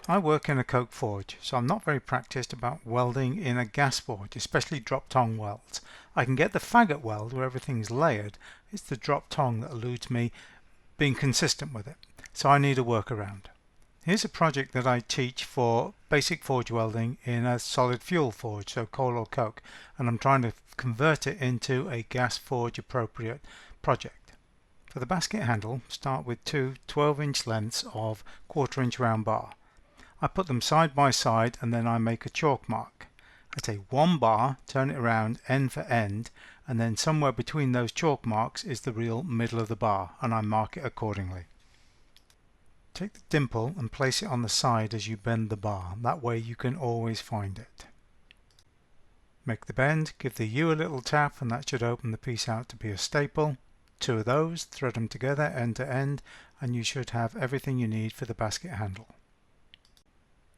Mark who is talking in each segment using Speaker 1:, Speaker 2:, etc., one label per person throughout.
Speaker 1: I work in a coke forge, so I'm not very practiced about welding in a gas forge, especially drop tong welds. I can get the faggot weld where everything's layered. It's the drop tong that eludes me being consistent with it, so I need a workaround. Here's a project that I teach for basic forge welding in a solid fuel forge, so coal or coke, and I'm trying to convert it into a gas forge appropriate project. For the basket handle, start with two 12-inch lengths of 1/4-inch round bar. I put them side by side and then I make a chalk mark. I take one bar, turn it around end for end, and then somewhere between those chalk marks is the real middle of the bar, and I mark it accordingly. Take the dimple and place it on the side as you bend the bar, that way you can always find it. Make the bend, give the U a little tap, and that should open the piece out to be a staple. Two of those, thread them together end to end, and you should have everything you need for the basket handle.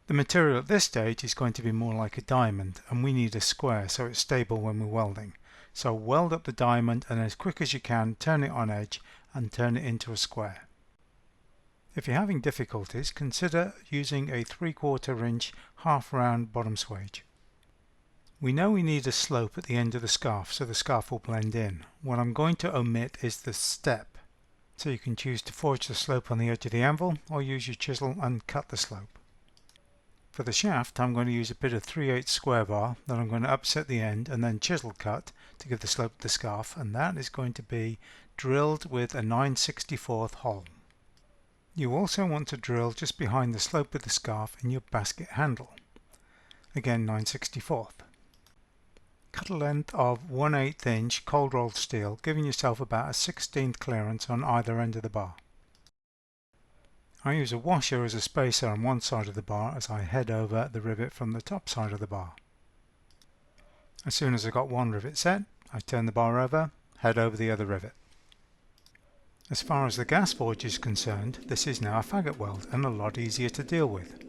Speaker 1: The material at this stage is going to be more like a diamond, and we need a square so it's stable when we're welding. So weld up the diamond and as quick as you can turn it on edge and turn it into a square. If you're having difficulties, consider using a 3/4 inch half round bottom swage. We know we need a slope at the end of the scarf so the scarf will blend in. What I'm going to omit is the step, so you can choose to forge the slope on the edge of the anvil or use your chisel and cut the slope. For the shaft, I'm going to use a bit of 3/8 square bar that I'm going to upset the end and then chisel cut to give the slope to the scarf, and that is going to be drilled with a 9/64 hole. You also want to drill just behind the slope of the scarf in your basket handle. Again 9/64. Cut a length of 1/8 inch cold rolled steel, giving yourself about a 1/16 clearance on either end of the bar. I use a washer as a spacer on one side of the bar as I head over the rivet from the top side of the bar. As soon as I got one rivet set, I turn the bar over, head over the other rivet. As far as the gas forge is concerned, this is now a faggot weld and a lot easier to deal with.